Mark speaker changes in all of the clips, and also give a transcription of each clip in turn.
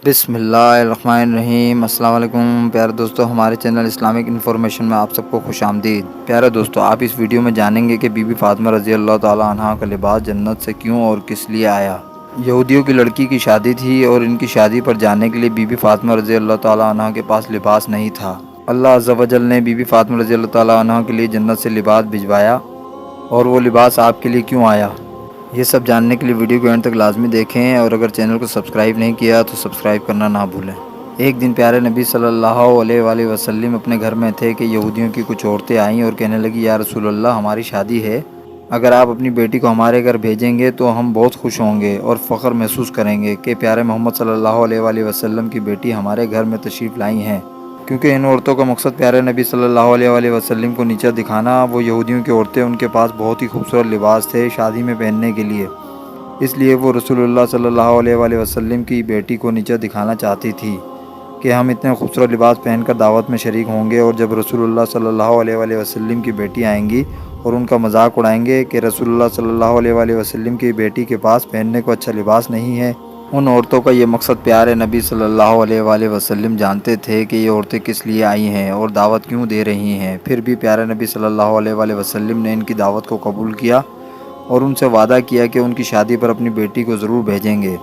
Speaker 1: بسم اللہ الرحمن الرحیم۔ السلام علیکم پیارے دوستو، ہمارے چینل اسلامک انفارمیشن میں آپ سب کو خوش آمدید۔ پیارے دوستو، آپ اس ویڈیو میں جانیں گے کہ بی بی فاطمہ رضی اللہ تعالیٰ عنہ کا لباس جنت سے کیوں اور کس لیے آیا۔ یہودیوں کی لڑکی کی شادی تھی اور ان کی شادی پر جانے کے لیے بی بی فاطمہ رضی اللہ تعالیٰ عنہ کے پاس لباس نہیں تھا۔ اللہ عز و جل نے بی بی فاطمہ رضی اللہ تعالیٰ عنہ کے لیے جنت سے لباس بھجوایا، اور وہ لباس آپ کے لیے کیوں آیا، یہ سب جاننے کے لیے ویڈیو کو اینڈ تک لازمی دیکھیں، اور اگر چینل کو سبسکرائب نہیں کیا تو سبسکرائب کرنا نہ بھولیں۔ ایک دن پیارے نبی صلی اللہ علیہ وآلہ وسلم اپنے گھر میں تھے کہ یہودیوں کی کچھ عورتیں آئیں اور کہنے لگی، یا رسول اللہ، ہماری شادی ہے، اگر آپ اپنی بیٹی کو ہمارے گھر بھیجیں گے تو ہم بہت خوش ہوں گے اور فخر محسوس کریں گے کہ پیارے محمد صلی اللہ علیہ وآلہ وسلم کی بیٹی ہمارے گھر میں تشریف لائی ہیں۔ کیونکہ ان عورتوں کا مقصد پیارے نبی صلی اللہ علیہ وآلہ وسلم کو نیچا دکھانا۔ وہ یہودیوں کی عورتیں، ان کے پاس بہت ہی خوبصورت لباس تھے شادی میں پہننے کے لیے، اس لیے وہ رسول اللہ صلی اللہ علیہ وآلہ وسلم کی بیٹی کو نیچا دکھانا چاہتی تھی کہ ہم اتنے خوبصورت لباس پہن کر دعوت میں شریک ہوں گے، اور جب رسول اللہ صلی اللہ علیہ وآلہ وسلم کی بیٹی آئیں گی اور ان کا مذاق اڑائیں گے کہ رسول اللہ صلی اللہ علیہ وآلہ وسلم کی بیٹی کے پاس پہننے کو اچھا لباس نہیں ہے۔ ان عورتوں کا یہ مقصد پیارے نبی صلی اللہ علیہ وآلہ وسلم جانتے تھے کہ یہ عورتیں کس لیے آئی ہیں اور دعوت کیوں دے رہی ہیں۔ پھر بھی پیارے نبی صلی اللہ علیہ وآلہ وسلم نے ان کی دعوت کو قبول کیا اور ان سے وعدہ کیا کہ ان کی شادی پر اپنی بیٹی کو ضرور بھیجیں گے۔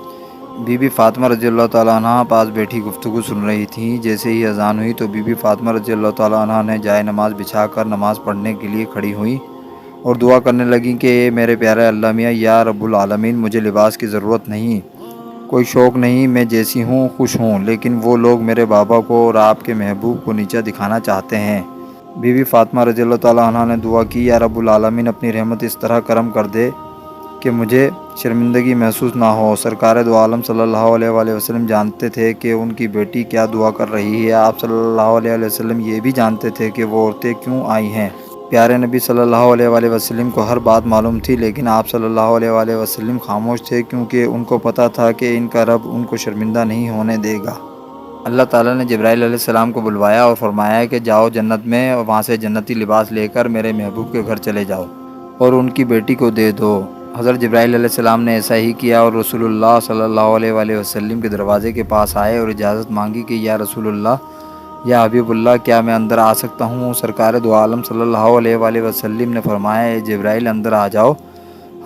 Speaker 1: بی بی فاطمہ رضی اللہ تعالیٰ عنہ پاس بیٹھی گفتگو سن رہی تھیں۔ جیسے ہی اذان ہوئی تو بی بی فاطمہ رضی اللہ تعالیٰ عنہ نے جائے نماز بچھا کر نماز پڑھنے کے لیے کھڑی ہوئیں اور دعا کرنے لگیں کہ اے میرے پیارے اللہ میاں، یا رب العالمین، مجھے لباس کی ضرورت نہیں، کوئی شوق نہیں، میں جیسی ہوں خوش ہوں، لیکن وہ لوگ میرے بابا کو اور آپ کے محبوب کو نیچا دکھانا چاہتے ہیں۔ بی بی فاطمہ رضی اللہ تعالیٰ عنہ نے دعا کی، یا رب العالمین، اپنی رحمت اس طرح کرم کر دے کہ مجھے شرمندگی محسوس نہ ہو۔ سرکار دو عالم صلی اللہ علیہ وآلہ وسلم جانتے تھے کہ ان کی بیٹی کیا دعا کر رہی ہے۔ آپ صلی اللہ علیہ وسلم یہ بھی جانتے تھے کہ وہ عورتیں کیوں آئی ہیں۔ پیارے نبی صلی اللہ علیہ وآلہ وسلم کو ہر بات معلوم تھی، لیکن آپ صلی اللہ علیہ وآلہ وسلم خاموش تھے، کیونکہ ان کو پتہ تھا کہ ان کا رب ان کو شرمندہ نہیں ہونے دے گا۔ اللہ تعالیٰ نے جبرائیل علیہ السلام کو بلوایا اور فرمایا کہ جاؤ جنت میں، اور وہاں سے جنتی لباس لے کر میرے محبوب کے گھر چلے جاؤ اور ان کی بیٹی کو دے دو۔ حضرت جبرائیل علیہ السلام نے ایسا ہی کیا اور رسول اللہ صلی اللہ علیہ وآلہ وسلم کے دروازے کے پاس آئے اور اجازت مانگی کہ یا رسول اللہ، یا حبیب اللہ، کیا میں اندر آ سکتا ہوں؟ سرکار دو عالم صلی اللہ علیہ وآلہ وسلم نے فرمایا، اے جبرائیل، اندر آ جاؤ۔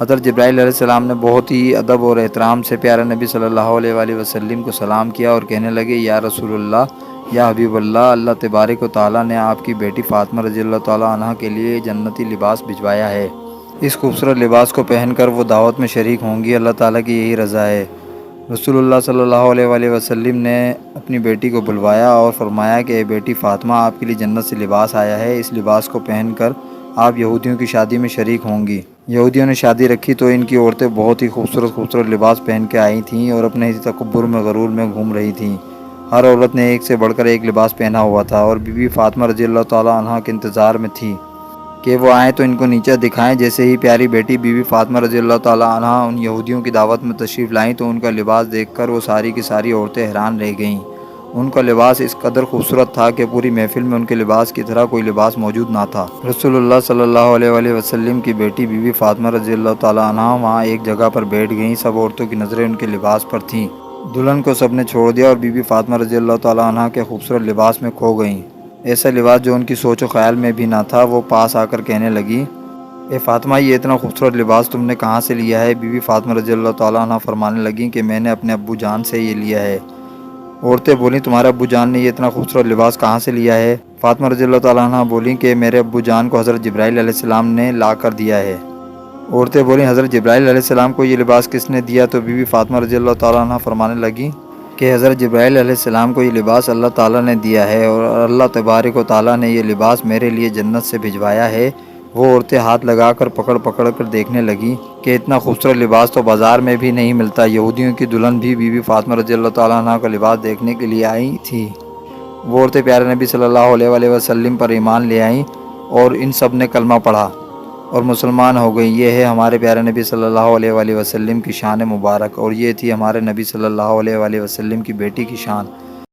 Speaker 1: حضرت جبرائیل علیہ السلام نے بہت ہی ادب اور احترام سے پیارے نبی صلی اللہ علیہ وآلہ وسلم کو سلام کیا اور کہنے لگے، یا رسول اللہ، یا حبیب اللہ، اللہ تبارک و تعالیٰ نے آپ کی بیٹی فاطمہ رضی اللہ تعالیٰ عنہ کے لیے جنتی لباس بھجوایا ہے۔ اس خوبصورت لباس کو پہن کر وہ دعوت میں شریک ہوں گی، اللہ تعالیٰ کی یہی رضا ہے۔ رسول اللہ صلی اللہ علیہ وآلہ وسلم نے اپنی بیٹی کو بلوایا اور فرمایا کہ اے بیٹی فاطمہ، آپ کے لیے جنت سے لباس آیا ہے، اس لباس کو پہن کر آپ یہودیوں کی شادی میں شریک ہوں گی۔ یہودیوں نے شادی رکھی تو ان کی عورتیں بہت ہی خوبصورت لباس پہن کے آئی تھیں اور اپنے اسی تکبر میں غرور میں گھوم رہی تھیں۔ ہر عورت نے ایک سے بڑھ کر ایک لباس پہنا ہوا تھا اور بی بی فاطمہ رضی اللہ تعالیٰ عنہ کے انتظار میں تھی کہ وہ آئیں تو ان کو نیچا دکھائیں۔ جیسے ہی پیاری بیٹی بی بی فاطمہ رضی اللہ تعالیٰ عنہ ان یہودیوں کی دعوت میں تشریف لائیں تو ان کا لباس دیکھ کر وہ ساری کی ساری عورتیں حیران رہ گئیں۔ ان کا لباس اس قدر خوبصورت تھا کہ پوری محفل میں ان کے لباس کی طرح کوئی لباس موجود نہ تھا۔ رسول اللہ صلی اللہ علیہ وآلہ وسلم کی بیٹی بی بی فاطمہ رضی اللہ تعالیٰ عنہ وہاں ایک جگہ پر بیٹھ گئیں۔ سب عورتوں کی نظریں ان کے لباس پر تھیں۔ دلہن کو سب نے چھوڑ دیا اور بی بی فاطمہ رضی اللہ تعالیٰ عنہ کے خوبصورت لباس میں کھو گئیں۔ ایسا لباس جو ان کی سوچ و خیال میں بھی نہ تھا۔ وہ پاس آ کر کہنے لگی، اے فاطمہ، یہ اتنا خوبصورت لباس تم نے کہاں سے لیا ہے؟ بی بی فاطمہ رضی اللہ تعالیٰ عنہ فرمانے لگیں کہ میں نے اپنے ابو جان سے یہ لیا ہے۔ عورتیں بولیں، تمہارے ابو جان نے یہ اتنا خوبصورت لباس کہاں سے لیا ہے؟ فاطمہ رضی اللہ تعالیٰ عنہ بولیں کہ میرے ابو جان کو حضرت جبرائیل علیہ السلام نے لا کر دیا ہے۔ عورتیں بولیں، حضرت جبرائیل علیہ السلام کو یہ لباس کس نے دیا؟ تو بی بی فاطمہ رضی اللہ تعالیٰ عنہ فرمانے لگیں کہ حضرت جبرائیل علیہ السلام کو یہ لباس اللہ تعالیٰ نے دیا ہے، اور اللہ تبارک و تعالیٰ نے یہ لباس میرے لیے جنت سے بھجوایا ہے۔ وہ عورتیں ہاتھ لگا کر پکڑ کر دیکھنے لگیں کہ اتنا خوبصورت لباس تو بازار میں بھی نہیں ملتا۔ یہودیوں کی دلہن بھی بی بی فاطمہ رضی اللہ تعالیٰ عنہ کا لباس دیکھنے کے لیے آئی تھی۔ وہ عورتیں پیارے نبی صلی اللہ علیہ وآلہ وسلم پر ایمان لے آئیں اور ان سب نے کلمہ پڑھا اور مسلمان ہو گئیں۔ یہ ہے ہمارے پیارے نبی صلی اللہ علیہ وآلہ وسلم کی شان مبارک، اور یہ تھی ہمارے نبی صلی اللہ علیہ وآلہ وسلم کی بیٹی کی شان۔